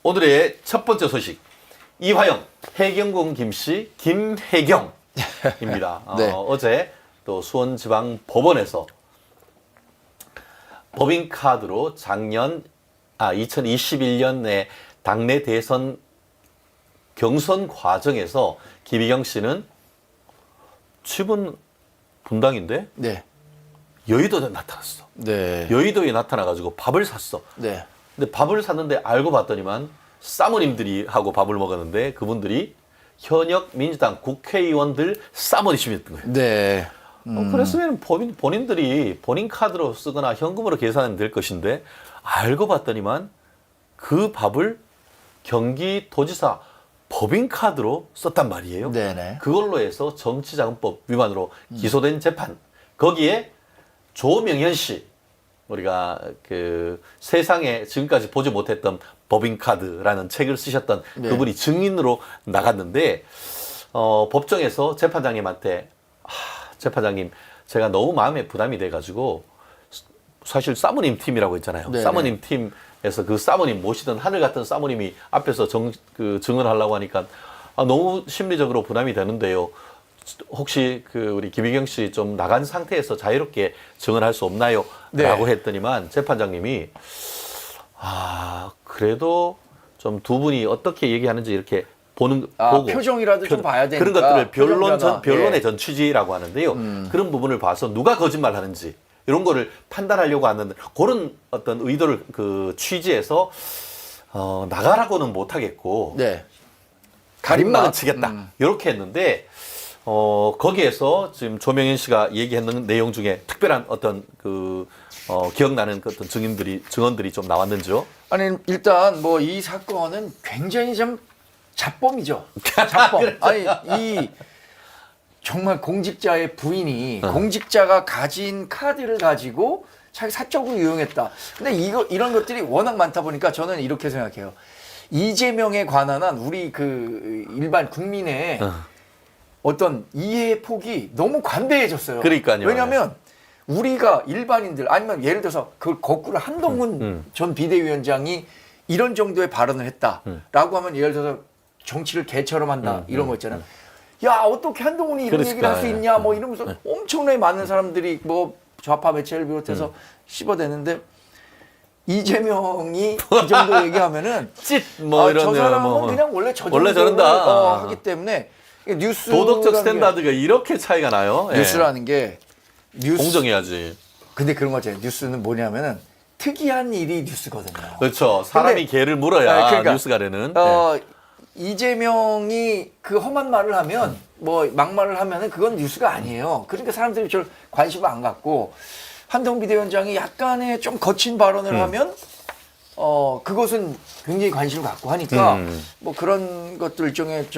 오늘의 첫 번째 소식. 이화영, 해경군 김씨 김혜경입니다. 네. 어제 또 수원지방법원에서 법인카드로 2021년에 당내 대선 경선 과정에서 김혜경 씨는 지분 분당인데 네. 여의도에 나타났어. 네. 여의도에 나타나가지고 밥을 샀어. 네. 근데 밥을 샀는데 알고 봤더니만 사모님들이 하고 밥을 먹었는데 그분들이 현역 민주당 국회의원들 사모님이셨던 거예요. 네. 그랬으면 본인들이 본인 카드로 쓰거나 현금으로 계산하면 될 것인데 알고 봤더니만 그 밥을 경기도지사 법인카드로 썼단 말이에요. 네네. 그걸로 해서 정치자금법 위반으로 기소된 재판. 거기에 조명현 씨, 우리가 그 세상에 지금까지 보지 못했던 법인카드라는 책을 쓰셨던 네. 그분이 증인으로 나갔는데 법정에서 재판장님한테 재판장님, 제가 너무 마음에 부담이 돼가지고 사실 사모님 팀이라고 했잖아요. 네네. 사모님 팀에서 그 사모님 모시던 하늘 같은 사모님이 앞에서 증언하려고 하니까 너무 심리적으로 부담이 되는데요. 혹시 우리 김혜경 씨 좀 나간 상태에서 자유롭게 증언할 수 없나요? 네. 라고 했더니만 재판장님이 그래도 좀 두 분이 어떻게 얘기하는지 이렇게 보고 표정이라도 좀 봐야 되니까. 그런 것들을 변론의 예. 전 취지라고 하는데요. 그런 부분을 봐서 누가 거짓말하는지 이런 거를 판단하려고 하는 그런 어떤 의도를 그 취지에서 나가라고는 못하겠고 네. 가림막은 치겠다 이렇게 했는데 거기에서 지금 조명현 씨가 얘기했는 내용 중에 특별한 어떤 기억나는 그 어떤 증언들이 좀 나왔는지요? 아니 일단 뭐 이 사건은 굉장히 좀 잡범이죠. 잡범. 아니 이 정말 공직자의 부인이 공직자가 가진 카드를 가지고 자기 사적으로 이용했다. 근데 이런 것들이 워낙 많다 보니까 저는 이렇게 생각해요. 이재명에 관한 한 우리 그 일반 국민의 어떤 이해 폭이 너무 관대해졌어요. 그러니까요. 왜냐하면 우리가 일반인들 아니면 예를 들어서 그 거꾸로 한동훈 전 비대위원장이 이런 정도의 발언을 했다라고 하면 예를 들어서 정치를 개처럼 한다 이런 거 있잖아요. 야 어떻게 한동훈이 이런 그러니까. 얘기를 할 수 있냐 뭐 이러면서 엄청나게 많은 사람들이 뭐 좌파 매체를 비롯해서 씹어대는데 이재명이 이 정도 얘기하면은 이런 저 사람은 그냥 원래 저 원래 정도를 저런다. 하기 때문에 뉴스 도덕적 스탠다드가 이렇게 차이가 나요? 뉴스라는 게 공정해야지. 근데 그런 거잖아요. 뉴스는 뭐냐면은 특이한 일이 뉴스거든요. 그렇죠. 사람이 근데- 개를 물어야 그러니까, 뉴스가 되는. 이재명이 그 험한 말을 하면 뭐 막말을 하면은 그건 뉴스가 아니에요. 그러니까 사람들이 별 관심을 안 갖고 한동훈 비대위원장이 약간의 좀 거친 발언을 하면 그것은 굉장히 관심을 갖고 하니까 뭐 그런 것들 일종의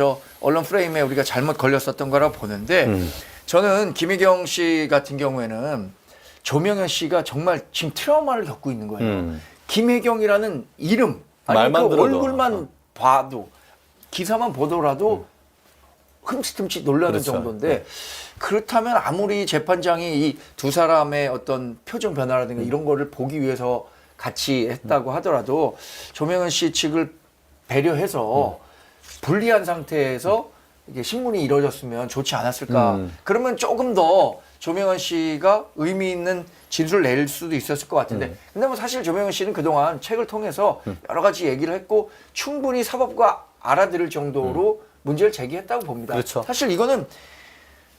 언론 프레임에 우리가 잘못 걸렸었던 거라고 보는데 저는 김혜경 씨 같은 경우에는 조명현 씨가 정말 지금 트라우마를 겪고 있는 거예요. 김혜경이라는 이름 아니면 말만 그 들어도. 얼굴만 봐도 기사만 보더라도 흠칫흠칫 놀라는 그렇죠. 정도인데 그렇다면 아무리 재판장이 이 두 사람의 어떤 표정 변화라든가 이런 거를 보기 위해서 같이 했다고 하더라도 조명현 씨 측을 배려해서 불리한 상태에서 이게 신문이 이루어졌으면 좋지 않았을까. 그러면 조금 더 조명현 씨가 의미 있는 진술을 낼 수도 있었을 것 같은데 근데 뭐 사실 조명현 씨는 그동안 책을 통해서 여러 가지 얘기를 했고 충분히 사법과 알아들을 정도로 문제를 제기했다고 봅니다. 그렇죠. 사실 이거는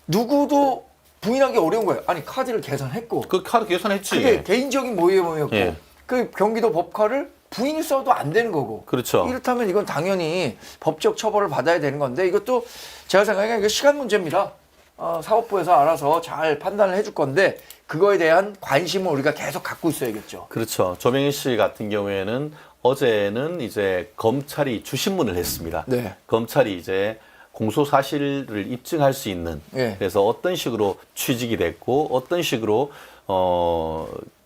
누구도 부인하기 어려운 거예요. 아니 카드를 계산했고 그 카드 계산했지. 그게 개인적인 모임이었고 예. 그 경기도 법카를 부인이 써도 안 되는 거고 그렇죠. 이렇다면 이건 당연히 법적 처벌을 받아야 되는 건데 이것도 제가 생각하기에 이거 시간 문제입니다. 사법부에서 알아서 잘 판단을 해줄 건데 그거에 대한 관심을 우리가 계속 갖고 있어야겠죠. 그렇죠. 조명현 씨 같은 경우에는 어제는 이제 검찰이 주신문을 했습니다. 네. 검찰이 이제 공소 사실을 입증할 수 있는 네. 그래서 어떤 식으로 취직이 됐고 어떤 식으로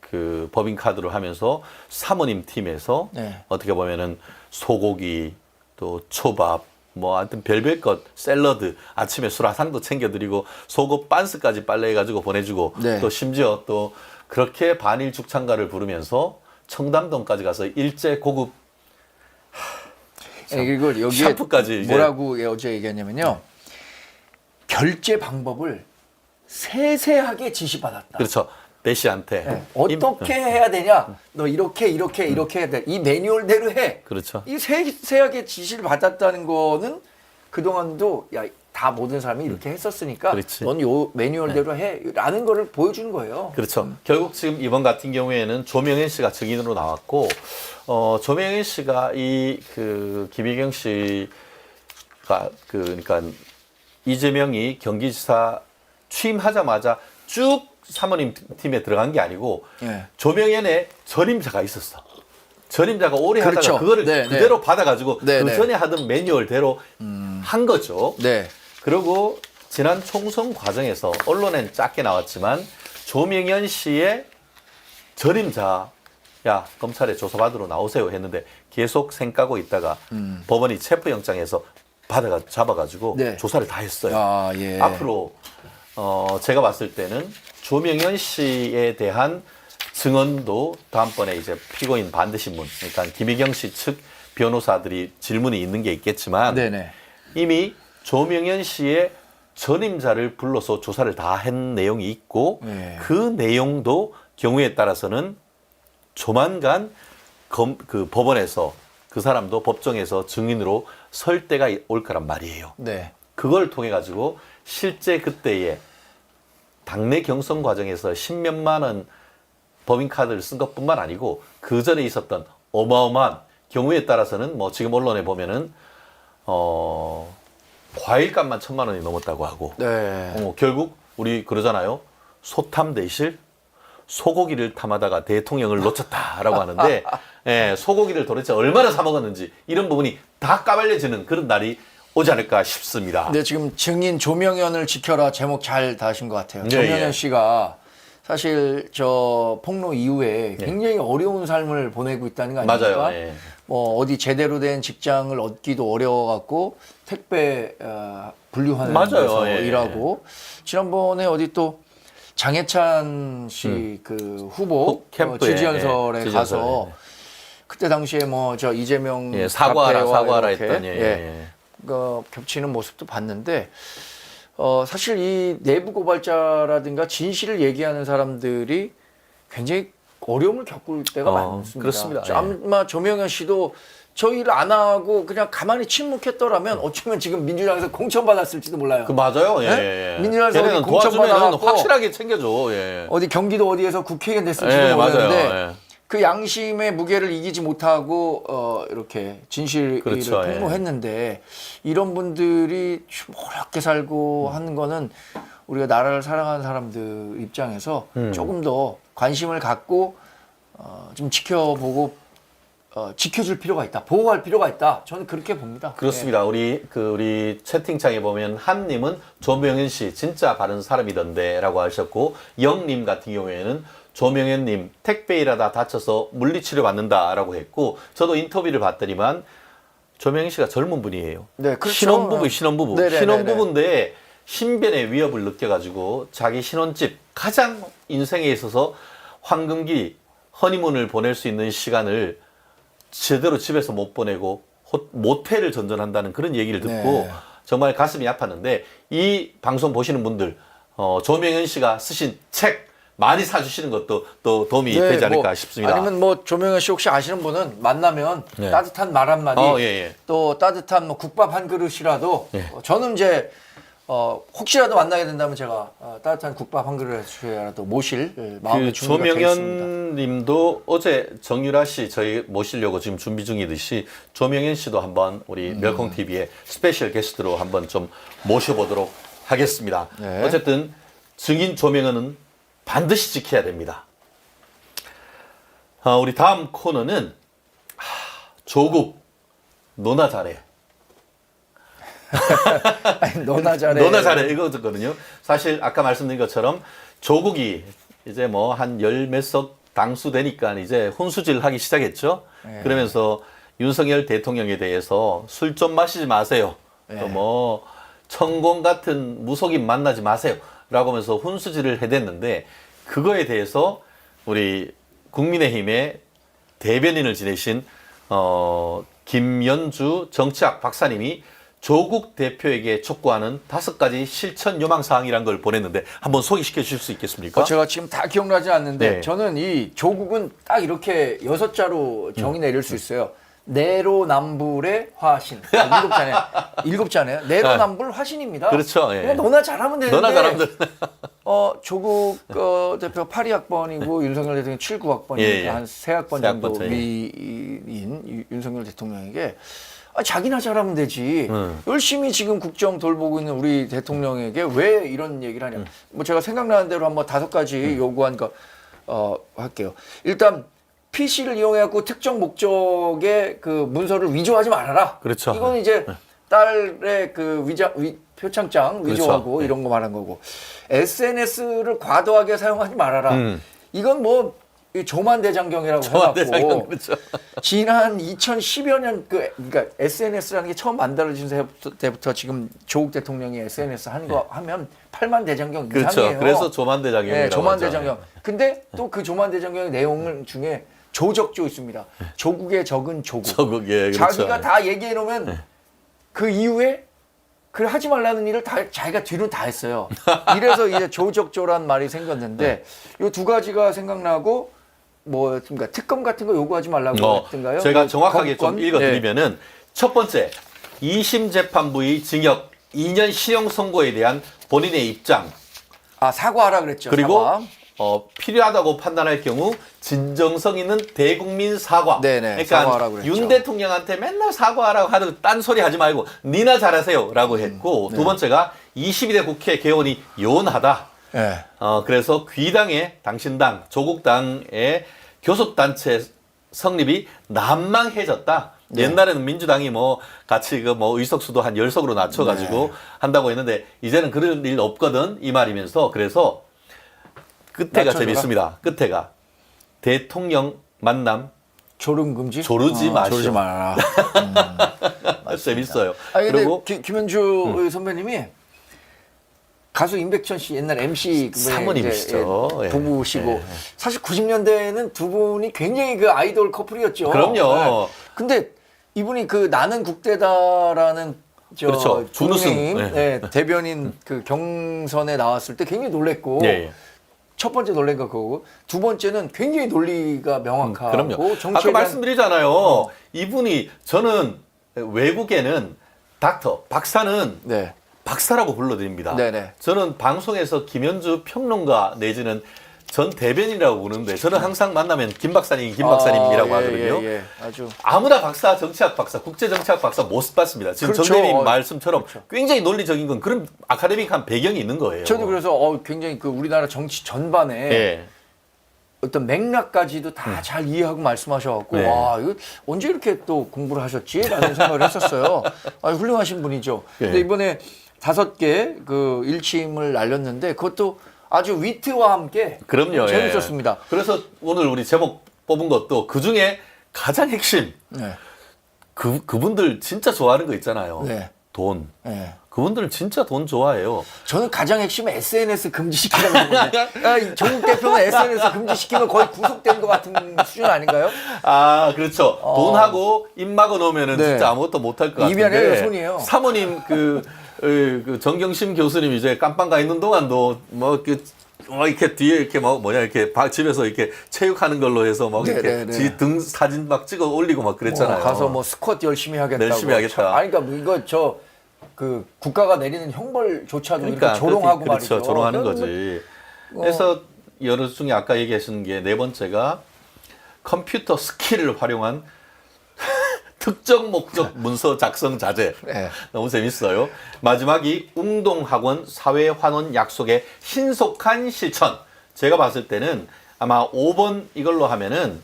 그 법인 카드로 하면서 사모님 팀에서 네. 어떻게 보면은 소고기 또 초밥 뭐 하여튼 별별 것 샐러드 아침에 술 한 잔도 챙겨드리고 속옷 반스까지 빨래해가지고 보내주고 네. 또 심지어 또 그렇게 반일 죽창가를 부르면서 청담동까지 가서 일제 고급 그리고 여기에 샴푸까지 이제. 뭐라고 어제 얘기했냐면요. 결제 방법을 세세하게 지시받았다. 그렇죠. 대시한테. 네. 어떻게 해야 되냐? 너 이렇게 해야 돼. 이 매뉴얼대로 해. 그렇죠. 이 세세하게 지시를 받았다는 거는 그동안도 야, 다 모든 사람이 이렇게 했었으니까 그렇지. 넌 요 매뉴얼대로 해라는 거를 보여주는 거예요. 그렇죠. 결국 지금 이번 같은 경우에는 조명현 씨가 증인으로 나왔고, 조명현 씨가 이 그 김혜경 씨가 그러니까 이재명이 경기지사 취임하자마자 쭉 사모님 팀에 들어간 게 아니고 예. 조명현의 전임자가 있었어. 전임자가 오래 그렇죠. 하다가 그거를 네, 그대로 받아가지고 네, 그 네. 전에 하던 매뉴얼대로 한 거죠. 네. 그리고 지난 총선 과정에서 언론엔 짧게 나왔지만 조명현 씨의 전임자 야 검찰에 조사받으러 나오세요 했는데 계속 생까고 있다가 법원이 체포영장에서 잡아가지고 네. 조사를 다 했어요. 아, 예. 앞으로 제가 봤을 때는 조명현 씨에 대한 증언도 다음번에 이제 피고인 반대신문, 그러니까 김혜경 씨 측 변호사들이 질문이 있는 게 있겠지만 네네. 이미 조명현 씨의 전임자를 불러서 조사를 다 한 내용이 있고 네. 그 내용도 경우에 따라서는 조만간 그 법원에서 그 사람도 법정에서 증인으로 설 때가 올 거란 말이에요. 네. 그걸 통해 가지고 실제 그때의 당내 경선 과정에서 10몇만 원 법인카드를 쓴 것뿐만 아니고 그 전에 있었던 어마어마한 경우에 따라서는 뭐 지금 언론에 보면은 과일값만 1,000만 원이 넘었다고 하고 네. 결국 우리 그러잖아요. 소탐 대실 소고기를 탐하다가 대통령을 놓쳤다라고 하는데 예, 소고기를 도대체 얼마나 사 먹었는지 이런 부분이 다 까발려지는 그런 날이 오지 않을까 싶습니다. 근데 지금 증인 조명현을 지켜라 제목 잘 다신 것 같아요. 네, 조명현 예. 씨가 사실 저 폭로 이후에 굉장히 어려운 삶을 보내고 있다는 거 아닙니까? 맞아요. 예. 뭐 어디 제대로 된 직장을 얻기도 어려워갖고 택배 분류하는 맞아요. 데서 예. 일하고 지난번에 어디 또 장해찬 씨 그 후보 캠프에, 지지연설에 예, 가서 지지연설에. 그때 당시에 뭐 저 이재명 예, 사과하라 이렇게, 했더니 예. 겹치는 모습도 봤는데 사실 이 내부 고발자라든가 진실을 얘기하는 사람들이 굉장히 어려움을 겪을 때가 많습니다. 그렇습니다. 예. 아마 조명현 씨도 저 일 안 하고 그냥 가만히 침묵했더라면 어쩌면 지금 민주당에서 공천받았을지도 몰라요. 그 맞아요. 예. 네? 예. 민주당에서 걔네는 어디 공천 도와주면 받아갖고 확실하게 챙겨줘. 예. 어디 경기도 어디에서 국회의원 됐을지도 예, 모르는데 맞아요. 예. 그 양심의 무게를 이기지 못하고 이렇게 진실을 그렇죠, 예. 폭로했는데 이런 분들이 좀 어렵게 살고 하는 거는 우리가 나라를 사랑하는 사람들 입장에서 조금 더 관심을 갖고 좀 지켜보고 지켜줄 필요가 있다, 보호할 필요가 있다. 저는 그렇게 봅니다. 그렇습니다. 우리 채팅창에 보면 한님은 조명현 씨 진짜 바른 사람이던데라고 하셨고 영님 같은 경우에는 조명현님 택배 일하다 다쳐서 물리치료 받는다라고 했고 저도 인터뷰를 봤더니만 조명현 씨가 젊은 분이에요. 네, 그렇죠. 신혼부부. 네네네네. 신혼부부인데 신변의 위협을 느껴가지고 자기 신혼집 가장 인생에 있어서 황금기 허니문을 보낼 수 있는 시간을 제대로 집에서 못 보내고 모텔을 전전한다는 그런 얘기를 듣고 네. 정말 가슴이 아팠는데 이 방송 보시는 분들 조명현 씨가 쓰신 책 많이 사주시는 것도 또 도움이 되지 않을까 싶습니다. 아니면 뭐 조명현 씨 혹시 아시는 분은 만나면 네. 따뜻한 말 한마디, 예. 또 따뜻한 뭐 국밥 한 그릇이라도 예. 저는 이제 혹시라도 만나게 된다면 제가 따뜻한 국밥 한 그릇이라도 모실 마음의 그 준비가 돼 있습니다. 조명현 님도 어제 정유라 씨 저희 모시려고 지금 준비 중이듯이 조명현 씨도 한번 우리 멸콩 TV에 스페셜 게스트로 한번 좀 모셔보도록 하겠습니다. 네. 어쨌든 증인 조명현은 반드시 지켜야 됩니다. 우리 다음 코너는 조국 너나 잘해. 아니, 너나 잘해. 너나 잘해 이거거든요. 사실 아까 말씀드린 것처럼 조국이 이제 뭐 한 열 몇 석 당수되니까 이제 혼수질 하기 시작했죠. 네. 그러면서 윤석열 대통령에 대해서 술 좀 마시지 마세요. 네. 또 뭐 천공 같은 무속인 만나지 마세요. 라고 하면서 혼수질을 해댔는데 그거에 대해서 우리 국민의힘의 대변인을 지내신 김연주 정치학 박사님이 조국 대표에게 촉구하는 5가지 실천 요망 사항이란 걸 보냈는데 한번 소개시켜 주실 수 있겠습니까? 제가 지금 다 기억나지 않는데 네. 저는 이 조국은 딱 이렇게 6자로 정의 내릴 수 있어요. 내로남불의 화신. 7자네요. 7자네요. 내로남불 화신입니다. 그렇죠. 예. 그냥 너나 잘하면 되는데. 너나 잘하면 되는데. 조국 대표 82학번이고 윤석열 대통령 79학번이니까 예, 예. 한 3학번 세 정도 학번 차이. 위인 윤석열 대통령에게 자기나 잘하면 되지. 음. 열심히 지금 국정 돌보고 있는 우리 대통령에게 왜 이런 얘기를 하냐. 뭐 제가 생각나는 대로 한번 5가지 요구한 거 할게요. 일단 PC를 이용해갖고 특정 목적의 그 문서를 위조하지 말아라. 그렇죠. 이건 이제 딸의 그 표창장 그렇죠. 위조하고 네. 이런 거 말한 거고. SNS를 과도하게 사용하지 말아라. 이건 뭐 조만대장경이라고 조만대장경, 해갖고 그렇죠. 지난 2010여 년 그러니까 SNS라는 게 처음 만들어진 때부터 지금 조국 대통령이 SNS 하는 거 하면 8만 대장경 그렇죠. 이상이에요. 그래서 조만대장경이라고 네, 하죠. 조만대장경. 근데 또 그 조만대장경의 내용 중에 조적조 있습니다. 조국의 적은 조국. 조국, 예, 그렇죠. 자기가 다 얘기해 놓으면 그 이후에 그 하지 말라는 일을 다 자기가 뒤로 다 했어요. 이래서 이제 조적조란 말이 생겼는데 이 2가지가 생각나고 뭐 그러니까 특검 같은 거 요구하지 말라고 했던가요? 제가 정확하게 거부권? 좀 읽어드리면은 첫 번째 2심 재판부의 징역 2년 실형 선고에 대한 본인의 입장 사과하라 그랬죠. 그리고 사과. 필요하다고 판단할 경우 진정성 있는 대국민 사과. 네네, 그러니까 사과하라고 그랬죠. 윤 대통령한테 맨날 사과하라고 하는 딴소리 하지 말고 니나 잘하세요라고 했고 네. 두 번째가 22대 국회 개원이 요원하다. 네. 그래서 귀당의 당신당 조국당의 교섭단체 성립이 난망해졌다. 네. 옛날에는 민주당이 뭐 같이 그 뭐 의석수도 한 10석으로 낮춰가지고 네. 한다고 했는데 이제는 그럴 일 없거든 이 말이면서 그래서 끝에가 낮춰줘라. 재밌습니다. 끝에가 대통령 만남 졸음 금지? 조르지 마시오. 조르지 말아라. 재밌어요. 아니 근데 그리고 김현주 선배님이 가수 임백천 씨 옛날 MC 사모님이시죠. 이제 예. 부부시고 예. 사실 90년대에는 두 분이 굉장히 그 아이돌 커플이었죠. 그럼요. 네. 근데 이분이 그 나는 국대다라는 그렇죠. 준우승. 국민의힘, 예. 네, 대변인 그 경선에 나왔을 때 굉장히 놀랬고 예, 예. 첫 번째 놀란 거 그거고 두 번째는 굉장히 논리가 명확하고 그럼요. 정치에 아까 대한 말씀드리잖아요. 이분이 저는 외국에는 닥터, 박사는 네. 박사라고 불러드립니다. 네네. 저는 방송에서 김현주 평론가 내지는 전 대변인이라고 부르는데 저는 항상 만나면 김 박사님이라고 하거든요. 예. 아주 아무나 박사, 정치학 박사, 국제정치학 박사 못 봤습니다. 지금 그렇죠. 정대님 말씀처럼 굉장히 논리적인 건 그런 아카데믹한 배경이 있는 거예요. 저도 그래서 굉장히 그 우리나라 정치 전반에 예. 어떤 맥락까지도 다 잘 이해하고 말씀하셔갖고 네. 와 이거 언제 이렇게 또 공부를 하셨지라는 생각을 했었어요. 훌륭하신 분이죠. 근데 예. 이번에 5개 그 일침을 날렸는데 그것도 아주 위트와 함께 그럼요. 재밌었습니다. 예. 그래서 오늘 우리 제목 뽑은 것도 그 중에 가장 핵심 네. 그분들 진짜 좋아하는 거 있잖아요. 네. 돈. 네. 그분들 진짜 돈 좋아해요. 저는 가장 핵심은 SNS 금지시키라는 건데 조국 대표는 SNS 금지시키면 거의 구속된 것 같은 수준 아닌가요? 아, 그렇죠. 돈하고 입 막아 놓으면은 네. 진짜 아무것도 못할 것 같은데. 입이 아니라 손이에요. 사모님 그 정경심 교수님 이제 깜빵 가 있는 동안도 이렇게 뒤에 이렇게 이렇게 집에서 이렇게 체육하는 걸로 해서 막 이렇게 네네네. 지 등 사진 막 찍어 올리고 막 그랬잖아요. 가서 뭐 스쿼트 열심히 하겠다고. 열심히 하겠다. 아니 그러니까 이거 그 국가가 내리는 형벌조차도 이렇게 조롱하고 그렇죠. 말이죠. 조롱하는 그건 거지. 뭐, 그래서 여러 중에 아까 얘기하신 게 네 번째가 컴퓨터 스킬을 활용한 특정 목적 문서 작성 자제. 네. 너무 재밌어요. 마지막이 웅동학원 사회환원 약속의 신속한 실천. 제가 봤을 때는 아마 5번 이걸로 하면은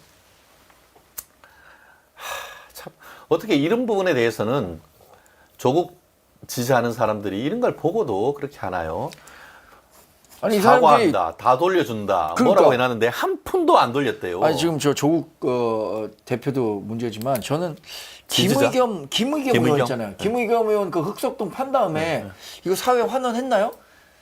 참 어떻게 이런 부분에 대해서는 조국 지지하는 사람들이 이런 걸 보고도 그렇게 하나요? 아니 이 사람들이 사과한다, 다 돌려준다, 그러니까. 뭐라고 해놨는데 한 푼도 안 돌렸대요. 아니 지금 저 조국 대표도 문제지만 저는 지지자? 김의겸 의원 있잖아요. 김의겸 의원 그 흑석동 판 다음에 이거 사회 환원했나요?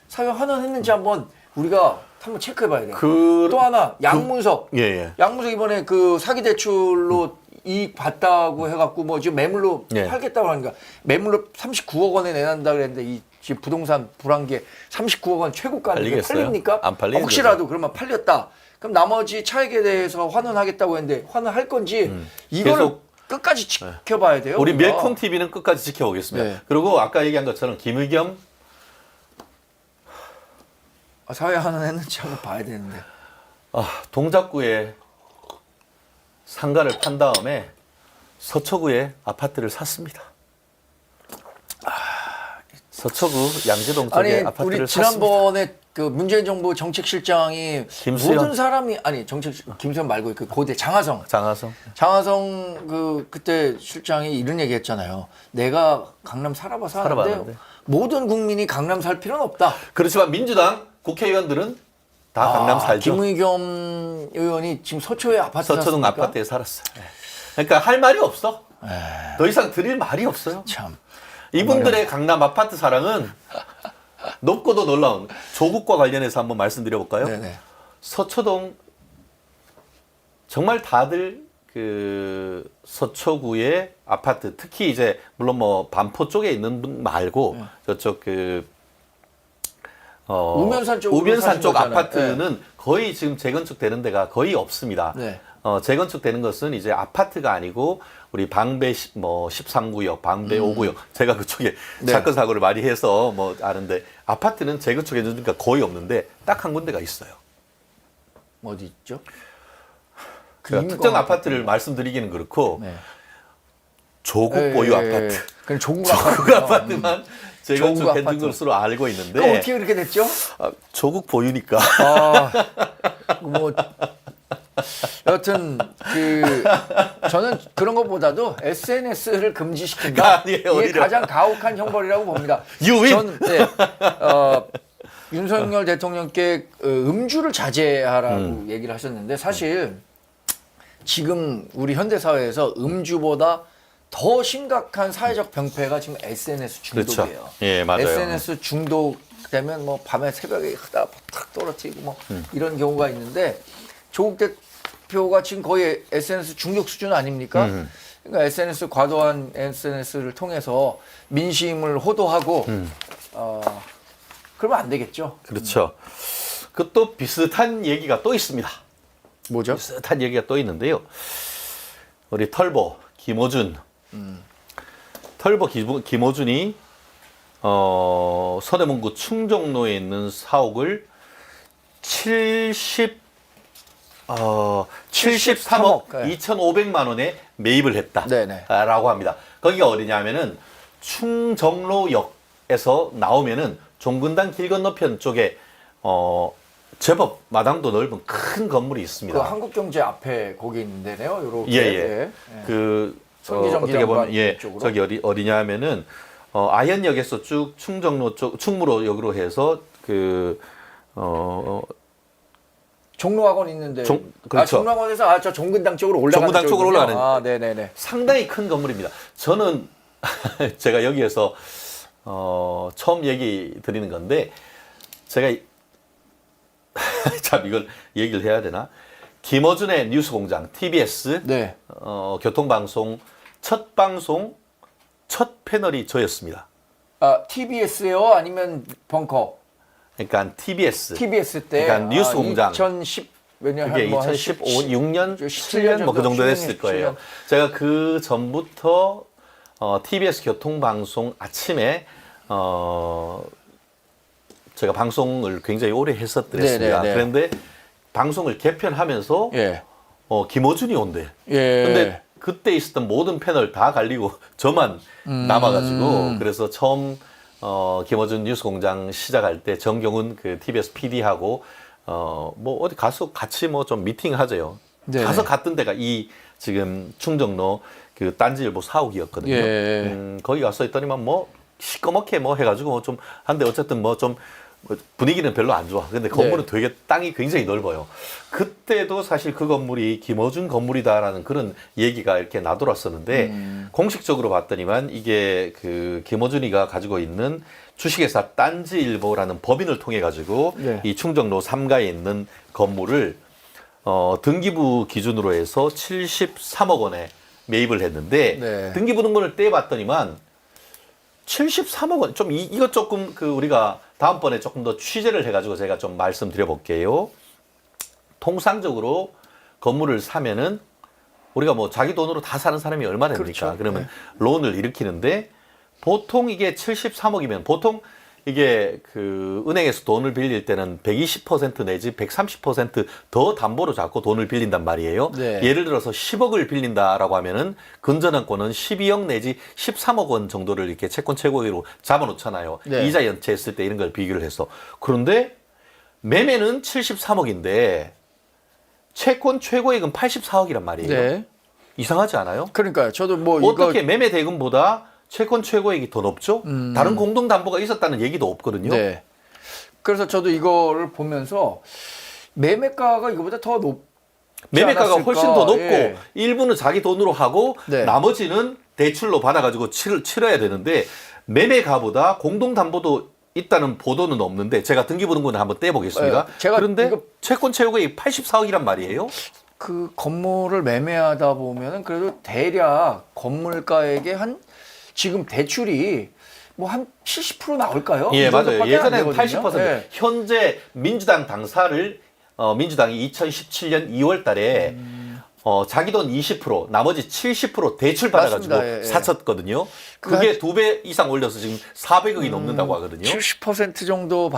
사회 환원했는지 한번 우리가 한번 체크해봐야 돼요. 또 하나 양문석. 예. 양문석 이번에 그 사기 대출로 이익 봤다고 해갖고 뭐 지금 매물로 예. 팔겠다고 하니까 매물로 39억 원에 내놨다 그랬는데 이 지금 부동산 불황기에 39억 원 최고가인데 팔리겠어요? 팔립니까? 안 팔리는 혹시라도 그러면 팔렸다. 그럼 나머지 차익에 대해서 환원하겠다고 했는데 환원할 건지 이걸 계속 끝까지 지켜봐야 돼요. 우리 우리가. 멜콩 TV는 끝까지 지켜보겠습니다. 네. 그리고 아까 얘기한 것처럼 김의겸 사회 환원했는지 한번 봐야 되는데. 동작구에 상가를 판 다음에 서초구에 아파트를 샀습니다. 서초구 양재동 쪽에 아니 아파트를 우리 샀습니다. 지난번에 그 문재인 정부 정책실장이 김수현. 모든 사람이 아니 김수현 말고 그 고대 장하성 그때 실장이 이런 얘기했잖아요. 내가 강남 살아봤는데 살아봤는데. 모든 국민이 강남 살 필요는 없다. 그렇지만 민주당 국회의원들은 다 강남 살죠. 김의겸 의원이 지금 서초에 아파트 서초동 샀습니까? 아파트에 살았어요. 그러니까 할 말이 없어. 더 이상 드릴 말이 없어요. 참. 이분들의 강남 아파트 사랑은 높고도 놀라운 조국과 관련해서 한번 말씀드려볼까요? 네네. 서초동 정말 다들 그 서초구의 아파트 특히 이제 물론 뭐 반포 쪽에 있는 분 말고 저쪽 그 우면산 쪽으로 우면산 사신 쪽 거잖아요. 아파트는 거의 지금 재건축되는 데가 거의 없습니다. 네. 재건축되는 것은 이제 아파트가 아니고 우리 방배 13구역, 방배 5구역 제가 그쪽에 네. 사건 사고를 많이 해서 뭐 아는데 아파트는 재건축해 주니까 거의 없는데 딱 한 군데가 있어요. 어디 있죠? 제가 특정 아파트를 말씀드리기는 그렇고 네. 조국 보유 아파트, 그냥 조국 조국 아파트만 재건축해 조국 준 아파트. 것으로 알고 있는데 그럼 어떻게 그렇게 됐죠? 조국 보유니까 뭐 여튼 저는 그런 것보다도 SNS를 금지시킨다. 아니에요, 이게 오히려. 가장 가혹한 형벌이라고 봅니다. 유인. 전 윤석열 대통령께 음주를 자제하라고 얘기를 하셨는데 사실 지금 우리 현대 사회에서 음주보다 더 심각한 사회적 병폐가 지금 SNS 중독이에요. 그렇죠. 예, 맞아요. SNS 중독되면 뭐 밤에 새벽에 하다 탁 떨어뜨리고 뭐 이런 경우가 있는데 조국 대표가 지금 거의 SNS 중독 수준 아닙니까? 그러니까 SNS 과도한 SNS를 통해서 민심을 호도하고 그러면 안 되겠죠. 그렇죠. 그 또 비슷한 얘기가 또 있습니다. 뭐죠? 비슷한 얘기가 또 있는데요. 우리 털보 김어준, 털보 김어준이 서대문구 충정로에 있는 사옥을 73억 네. 2,500만 원에 매입을 네네. 했다라고 합니다. 거기가 어디냐면은 충정로역에서 나오면은 종근당 길 건너편 쪽에 제법 마당도 넓은 큰 건물이 있습니다. 그 한국경제 앞에 거기 있는 데네요. 요렇게. 예. 그 성기정 어떻게 보면 기념관 쪽으로? 저기 어디냐면은 아현역에서 쭉 충정로 쪽 충무로역으로 해서 종로학원 있는데. 그렇죠. 종로학원에서 저 종근당 쪽으로 올라가는 종근당 쪽으로 쪽이군요. 올라가는. 네네네. 상당히 큰 건물입니다. 저는 제가 여기에서 처음 얘기 드리는 건데 제가 참 이걸 얘기를 해야 되나? 김어준의 뉴스공장 TBS 네. 교통방송 첫 패널이 저였습니다. TBS요? 아니면 벙커? 그러니까 TBS. TBS 때. 그러니까 뉴스공장. 2010 몇 년? 그게 한 2015, 6년, 17년 7년 뭐 그 정도 17년, 됐을 거예요. 제가 그 전부터 TBS 교통방송 아침에 제가 방송을 굉장히 오래 했었더랬습니다. 네네네. 그런데 방송을 개편하면서 예. 김어준이 온대. 예. 근데 그때 있었던 모든 패널 다 갈리고 저만 남아가지고 그래서 처음 김어준 뉴스공장 시작할 때 정경훈 그 TBS PD하고 뭐 어디 가서 같이 뭐 좀 미팅하재요. 네네. 가서 갔던 데가 이 지금 충정로 그 딴지일보 사옥이었거든요. 예. 거기 가서 있더니만 뭐 시꺼멓게 뭐 해가지고 좀 한데 어쨌든 뭐 좀 분위기는 별로 안 좋아. 근데 건물은 네. 되게 땅이 굉장히 넓어요. 그때도 사실 그 건물이 김어준 건물이다라는 그런 얘기가 이렇게 나돌았었는데 공식적으로 봤더니만 이게 그 김어준이가 가지고 있는 주식회사 딴지일보라는 법인을 통해 가지고 네. 이 충정로 3가에 있는 건물을 등기부 기준으로 해서 73억 원에 매입을 했는데 네. 등기부등본을 떼봤더니만 73억 원. 좀 이것 조금 그 우리가 다음번에 조금 더 취재를 해가지고 제가 좀 말씀드려 볼게요. 통상적으로 건물을 사면은 우리가 뭐 자기 돈으로 다 사는 사람이 얼마 됩니까? 그렇죠. 그러면 네. 론을 일으키는데 보통 이게 73억이면 보통 이게 그 은행에서 돈을 빌릴 때는 120% 내지 130%더 담보로 잡고 돈을 빌린단 말이에요. 네. 예를 들어서 10억을 빌린다라고 하면은 근저당권은 12억 내지 13억 원 정도를 이렇게 채권 최고액으로 잡아놓잖아요. 네. 이자 연체했을 때 이런 걸 비교를 해서. 그런데 매매는 73억인데 채권 최고액은 84억이란 말이에요. 네. 이상하지 않아요? 그러니까요. 저도 뭐 어떻게 이거 매매 대금보다 채권 최고액이 더 높죠? 다른 공동 담보가 있었다는 얘기도 없거든요. 네. 그래서 저도 이거를 보면서 매매가가 이거보다 더 높지 매매가가 않았을까? 훨씬 더 높고 예. 일부는 자기 돈으로 하고 네. 나머지는 대출로 받아가지고 치러야 되는데 매매가보다 공동 담보도 있다는 보도는 없는데 제가 등기부등본을 한번 떼보겠습니다. 네, 제가 그런데 이거- 채권 최고액이 84억이란 말이에요. 그 건물을 매매하다 보면은 그래도 대략 건물가액의 한 지금 대출이 뭐 한 70% 나올까요? 예, 이 맞아요. 정도밖에 안 예전에는 되거든요. 80%. 예. 현재 민주당 당사를 민주당이 2017년 2월 달에 자기 돈 20%, 나머지 70% 대출 받아가지고 맞습니다. 예, 예. 사쳤거든요. 그게 2배 이상 올려서 지금 400억이 넘는다고 하거든요. 70% 정도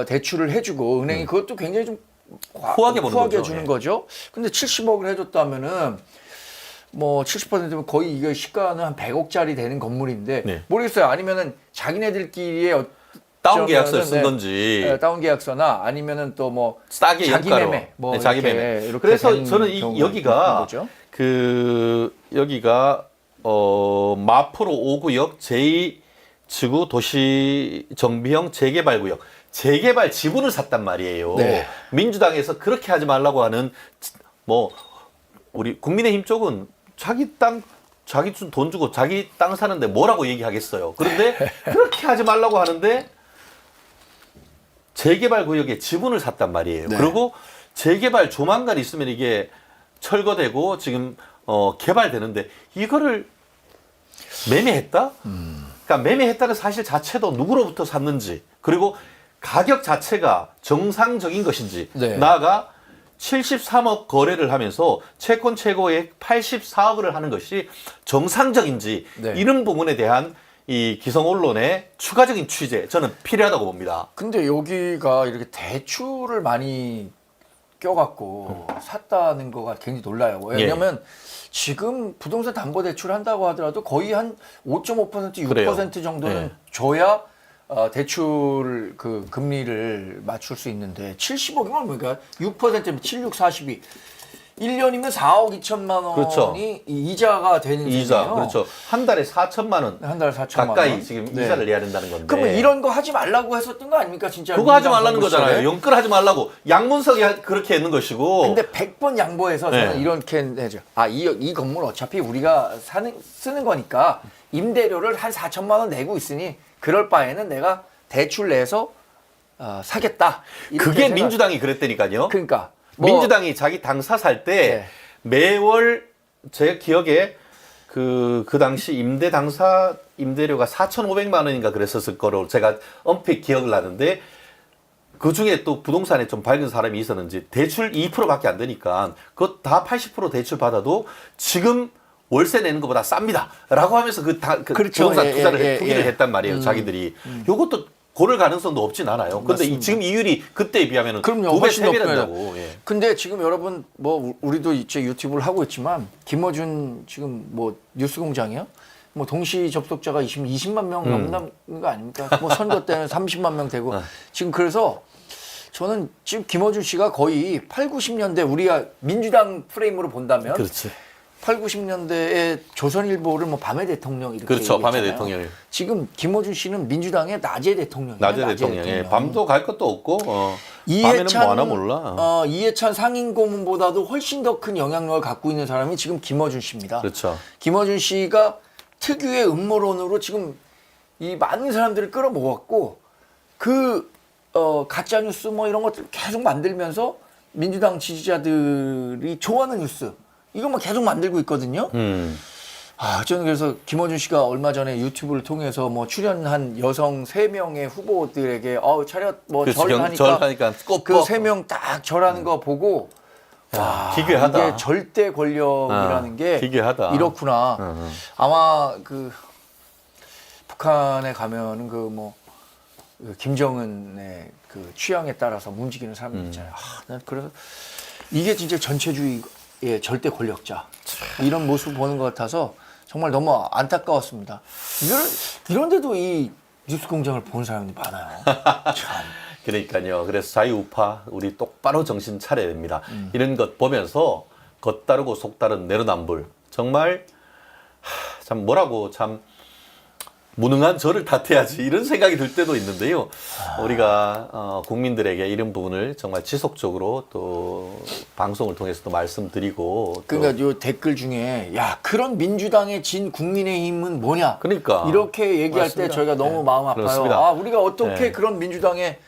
대출을 해주고 은행이 그것도 굉장히 좀 후하게 보는 거죠. 주는 예. 거죠. 근데 70억을 해줬다면은 뭐 70%면 거의 이거 시가는 한 100억짜리 되는 건물인데 네. 모르겠어요. 아니면은 자기네들끼리의 다운 계약서를 쓴 네. 건지 네, 다운 계약서나 아니면은 또 뭐 싸게 자기 연가로. 매매, 뭐 네, 자기 이렇게, 매매. 이렇게 그래서 된 저는 경우가 여기가 있는 거죠. 여기가 마포로 5구역 제2지구 도시정비형 재개발구역 재개발 지분을 샀단 말이에요. 네. 민주당에서 그렇게 하지 말라고 하는 뭐 우리 국민의힘 쪽은 자기 땅 자기 돈 주고 자기 땅 사는데 뭐라고 얘기하겠어요. 그런데 그렇게 하지 말라고 하는데 재개발 구역에 지분을 샀단 말이에요. 네. 그리고 재개발 조만간 있으면 이게 철거되고 지금 개발되는데 이거를 매매했다? 그러니까 매매했다는 사실 자체도 누구로부터 샀는지 그리고 가격 자체가 정상적인 것인지 네. 나아가 73억 거래를 하면서 채권 최고액 84억을 하는 것이 정상적인지 네. 이런 부분에 대한 이 기성 언론의 추가적인 취재 저는 필요하다고 봅니다. 근데 여기가 이렇게 대출을 많이 껴갖고 샀다는 거가 굉장히 놀라요. 왜냐면 지금 부동산 담보 대출 한다고 하더라도 거의 한 5.5%, 6% 그래요. 정도는 네. 줘야 대출 그 금리를 맞출 수 있는데 70억이면 뭐니까 6%면 7, 6, 42. 1년이면 4억 2천만 원이 그렇죠. 이자가 되는 이자 셈이에요. 그렇죠. 한 달에 4천만 원 한 달에 4천만 가까이 원. 지금 네. 이자를 내야 된다는 건데. 그러면 이런 거 하지 말라고 했었던 거 아닙니까 진짜? 그거 하지 민주당 말라는 정부 시절에? 거잖아요. 영끌하지 말라고. 양문석이 그렇게 했는 것이고. 근데 100번 양보해서 저는 네. 이렇게 해죠. 이 건물 어차피 우리가 쓰는 거니까 임대료를 한 4천만 원 내고 있으니 그럴 바에는 내가 대출 내서 사겠다. 이렇게 그게 생각- 민주당이 그랬다니까요. 그러니까 뭐 민주당이 자기 당사 살 때 네. 매월 제 기억에 그 당시 임대 당사 임대료가 4,500만 원인가 그랬었을 거로 제가 엄픽 기억을 나는데 그 중에 또 부동산에 좀 밝은 사람이 있었는지 대출 2%밖에 안 되니까 그거 다 80% 대출 받아도 지금 월세 내는 것보다 쌉니다. 라고 하면서 그 그렇죠. 부동산 예, 투자를 예, 투기를 예. 했단 말이에요. 자기들이. 요것도 고를 가능성도 없진 않아요. 근데 맞습니다. 지금 이율이 그때에 비하면 그럼요. 2배, 훨씬 3배 높아요. 된다고. 예. 근데 지금 여러분 뭐 우리도 이제 유튜브를 하고 있지만 김어준 지금 뭐 뉴스공장이요? 뭐 동시 접속자가 20만 명 넘는 거 아닙니까? 뭐 선거 때는 30만 명 되고 지금 그래서 저는 지금 김어준 씨가 거의 8, 90년대 우리가 민주당 프레임으로 본다면 그렇지. 8, 90년대에 조선일보를 뭐 밤의 대통령 이렇게 그렇죠. 밤의 얘기했잖아요. 대통령. 지금 김어준 씨는 민주당의 낮의 대통령이에요. 낮의 대통령. 예. 밤도 갈 것도 없고 밤에는 뭐 하나 몰라. 이해찬 상임 고문보다도 훨씬 더 큰 영향력을 갖고 있는 사람이 지금 김어준 씨입니다. 그렇죠. 김어준 씨가 특유의 음모론으로 지금 이 많은 사람들을 끌어모았고 그 가짜 뉴스 뭐 이런 것들 계속 만들면서 민주당 지지자들이 좋아하는 뉴스 이것만 계속 만들고 있거든요. 저는 그래서 김어준 씨가 얼마 전에 유튜브를 통해서 뭐 출연한 여성 3명의 후보들에게 차렷 뭐 그렇지, 절하니까 절하니까 꼭 그 3명 딱 절하는 거 보고 와, 기괴하다. 이게 절대 권력이라는 게 기괴하다. 이렇구나. 아마 그 북한에 가면은 그 뭐 김정은의 그 취향에 따라서 움직이는 사람들 있잖아요. 난 그래서 이게 진짜 전체주의의 절대 권력자 이런 모습 보는 것 같아서 정말 너무 안타까웠습니다. 이런데도 이 뉴스공장을 보는 사람들이 많아요. 참. 그러니까요. 그래서 자유우파 우리 똑바로 정신 차려야 됩니다. 이런 것 보면서 겉다르고 속다른 내로남불 정말 참 뭐라고 참 무능한 저를 탓해야지 이런 생각이 들 때도 있는데요. 우리가 국민들에게 이런 부분을 정말 지속적으로 또 방송을 통해서도 말씀드리고 그러니까 요 댓글 중에 야 그런 민주당의 진 국민의힘은 뭐냐? 그러니까 이렇게 얘기할 맞습니다. 때 저희가 너무 마음 아파요. 그렇습니다. 우리가 어떻게 네. 그런 민주당에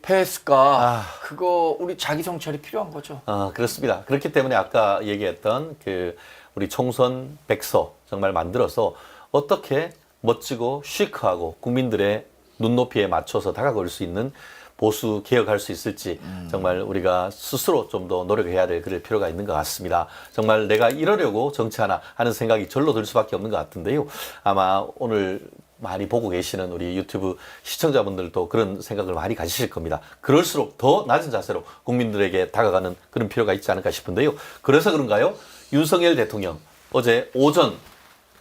패했을까? 그거 우리 자기 성찰이 필요한 거죠. 그렇습니다. 그렇기 때문에 아까 얘기했던 그 우리 총선 백서 정말 만들어서 어떻게 멋지고 시크하고 국민들의 눈높이에 맞춰서 다가갈 수 있는 보수 개혁할 수 있을지 정말 우리가 스스로 좀 더 노력해야 될 그럴 필요가 있는 것 같습니다. 정말 내가 이러려고 정치하나 하는 생각이 절로 들 수밖에 없는 것 같은데요. 아마 오늘 많이 보고 계시는 우리 유튜브 시청자분들도 그런 생각을 많이 가지실 겁니다. 그럴수록 더 낮은 자세로 국민들에게 다가가는 그런 필요가 있지 않을까 싶은데요. 그래서 그런가요? 윤석열 대통령 어제 오전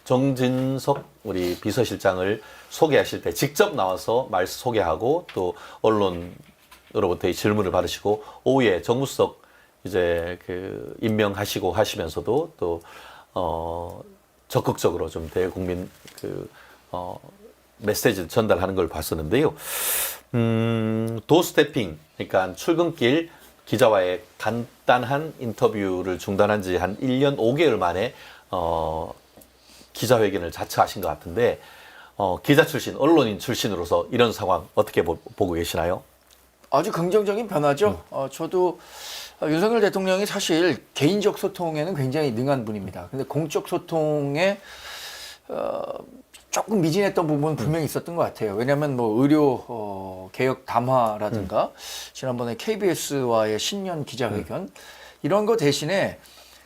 정진석 우리 비서실장을 소개하실 때 직접 나와서 말씀 소개하고 또 언론으로부터의 질문을 받으시고 오후에 정무수석 이제 그 임명하시고 하시면서도 또 적극적으로 좀 대국민 메시지를 전달하는 걸 봤었는데요. 도스태핑 그러니까 출근길 기자와의 간단한 인터뷰를 중단한 지 한 1년 5개월 만에 기자회견을 자처하신 것 같은데 기자 출신, 언론인 출신으로서 이런 상황 어떻게 보고 계시나요? 아주 긍정적인 변화죠. 저도 윤석열 대통령이 사실 개인적 소통에는 굉장히 능한 분입니다. 근데 공적 소통에 조금 미진했던 부분은 분명히 있었던 것 같아요. 왜냐하면 뭐 의료 개혁 담화라든가 지난번에 KBS와의 신년 기자회견 이런 거 대신에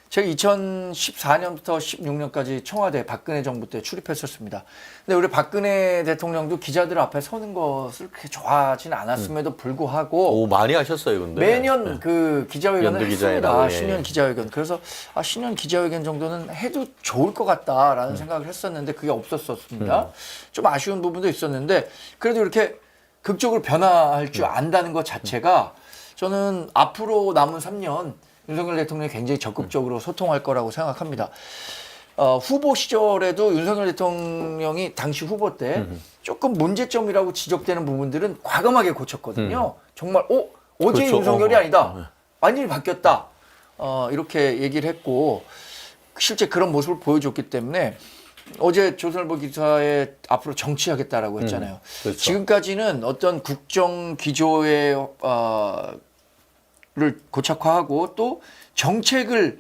제가 2014년부터 16년까지 청와대 박근혜 정부 때 출입했었습니다. 근데 우리 박근혜 대통령도 기자들 앞에 서는 것을 그렇게 좋아하지는 않았음에도 불구하고 많이 하셨어요, 근데. 매년 그 기자회견을 했습니다. 예. 신년 기자회견. 그래서 신년 기자회견 정도는 해도 좋을 것 같다라는 생각을 했었는데 그게 없었습니다. 좀 아쉬운 부분도 있었는데 그래도 이렇게 극적으로 변화할 줄 안다는 것 자체가 저는 앞으로 남은 3년 윤석열 대통령이 굉장히 적극적으로 소통할 거라고 생각합니다. 후보 시절에도 윤석열 대통령이 당시 후보 때 조금 문제점이라고 지적되는 부분들은 과감하게 고쳤거든요. 정말 어제 그렇죠. 윤석열이 아니다. 완전히 바뀌었다. 이렇게 얘기를 했고 실제 그런 모습을 보여줬기 때문에 어제 조선일보 기사에 앞으로 정치하겠다라고 했잖아요. 그렇죠. 지금까지는 어떤 국정 기조의 를 고착화하고 또 정책을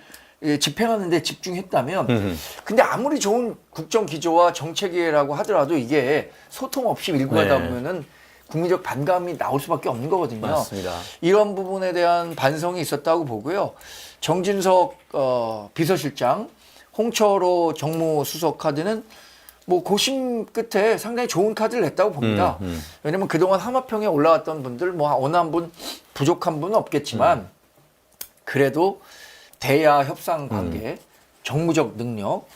집행하는 데 집중했다면 근데 아무리 좋은 국정 기조와 정책이라고 하더라도 이게 소통 없이 밀고 가다 보면은 국민적 반감이 나올 수밖에 없는 거거든요. 맞습니다. 이런 부분에 대한 반성이 있었다고 보고요. 정진석 비서실장, 홍철호 정무수석 카드는 뭐 고심 끝에 상당히 좋은 카드를 냈다고 봅니다. 왜냐면 그동안 하마평에 올라왔던 분들 뭐 어느 한 분 부족한 분은 없겠지만 그래도 대야 협상 관계, 정무적 능력,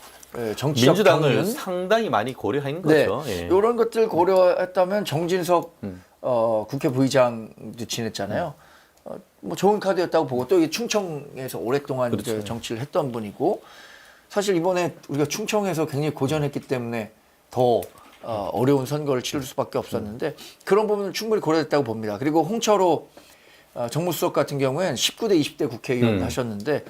정치적 민주당을 경륜 상당히 많이 고려한 거죠. 예. 이런 것들 고려했다면 정진석 국회 부의장도 지냈잖아요. 뭐 좋은 카드였다고 보고 또 이게 충청에서 오랫동안 그렇죠. 이제 정치를 했던 분이고 사실 이번에 우리가 충청에서 굉장히 고전했기 때문에 더 어려운 선거를 치를 수밖에 없었는데 그런 부분은 충분히 고려됐다고 봅니다. 그리고 홍철호 정무수석 같은 경우에는 19대 20대 국회의원 하셨는데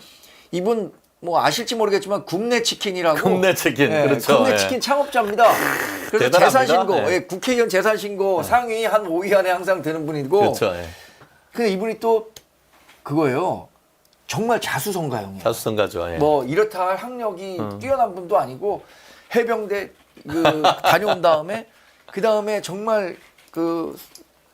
이분 뭐 아실지 모르겠지만 굽네 치킨이라고 굽네 치킨, 그렇죠. 굽네 예. 치킨 창업자입니다. 그래서 대단합니다. 재산신고 예. 국회의원 재산신고 상위 한 5위 안에 항상 드는 분이고 그렇죠. 예. 근데 이분이 또 그거예요. 정말 자수성가형이에요. 자수성가죠. 예. 뭐 이렇다 할 학력이 뛰어난 분도 아니고 해병대 다녀온 다음에 그 다음에 정말 그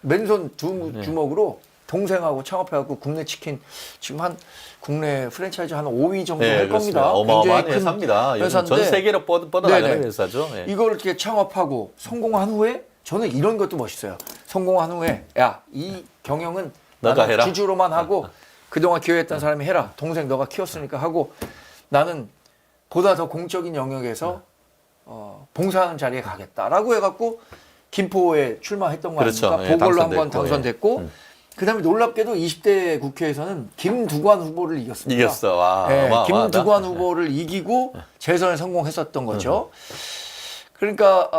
맨손 주먹으로 동생하고 창업해갖고 국내 치킨 지금 한 국내 프랜차이즈 한 5위 정도 네, 할 그렇습니다. 겁니다. 어마어마한 굉장히 큰 회사입니다. 요즘 전 회사인데 세계로 뻗어나가는 네네. 회사죠. 예. 이걸 이렇게 창업하고 성공한 후에 저는 이런 것도 멋있어요. 성공한 후에 야, 이 경영은 너가 나는 해라. 주주로만 하고 그동안 기여했던 사람이 해라. 동생 너가 키웠으니까 하고 나는 보다 더 공적인 영역에서 봉사하는 자리에 가겠다라고 해갖고 김포에 출마했던 거 그렇죠. 아닙니까? 예, 보궐로 한번 당선됐고, 당선됐고 그다음에 놀랍게도 20대 국회에서는 김두관 후보를 이겼습니다. 이겼어. 와, 예, 어마어마하다. 김두관 후보를 이기고 재선에 성공했었던 거죠. 그러니까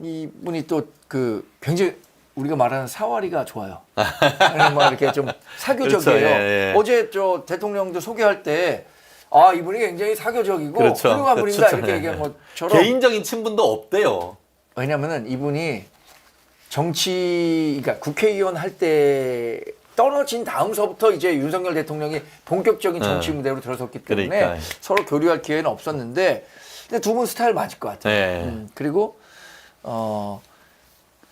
이분이 또 그 굉장히 우리가 말하는 사활이가 좋아요. 막 이렇게 좀 사교적이에요. 그렇죠. 예, 예. 어제 저 대통령도 소개할 때 아, 이분이 굉장히 사교적이고 그렇죠. 훌륭한 분이다 그렇죠. 이렇게 얘기한 것처럼 개인적인 친분도 없대요. 왜냐면은 이분이 그러니까 국회의원 할 때 떨어진 다음서부터 이제 윤석열 대통령이 본격적인 정치 무대로 들어섰기 때문에 그러니까. 서로 교류할 기회는 없었는데 근데 두 분 스타일 맞을 것 같아요. 네. 그리고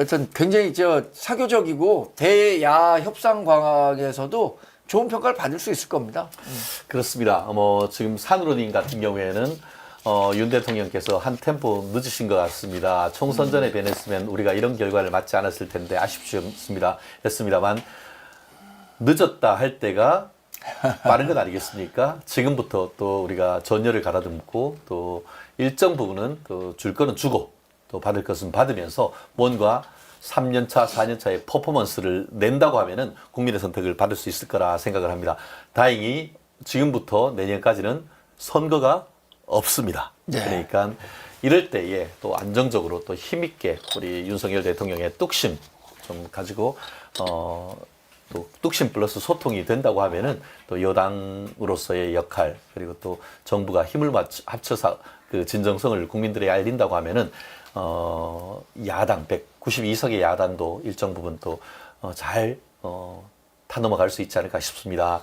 여튼 굉장히 사교적이고 대야 협상 광학에서도 좋은 평가를 받을 수 있을 겁니다. 그렇습니다. 뭐 지금 산으로님 같은 경우에는 윤 대통령께서 한 템포 늦으신 것 같습니다. 총선 전에 변했으면 우리가 이런 결과를 맞지 않았을 텐데 아쉽습니다. 했습니다만 늦었다 할 때가 빠른 것 아니겠습니까? 지금부터 또 우리가 전열을 갈아듬고 또 일정 부분은 또 줄 거는 주고 또 받을 것은 받으면서 뭔가 3년차, 4년차의 퍼포먼스를 낸다고 하면은 국민의 선택을 받을 수 있을 거라 생각을 합니다. 다행히 지금부터 내년까지는 선거가 없습니다. 네. 그러니까 이럴 때에 또 안정적으로 또 힘있게 우리 윤석열 대통령의 뚝심 좀 가지고 또 뚝심 플러스 소통이 된다고 하면은 또 여당으로서의 역할 그리고 또 정부가 힘을 합쳐서 그 진정성을 국민들에게 알린다고 하면은 야당 192석의 야당도 일정 부분 또 잘 타넘어갈 수 있지 않을까 싶습니다.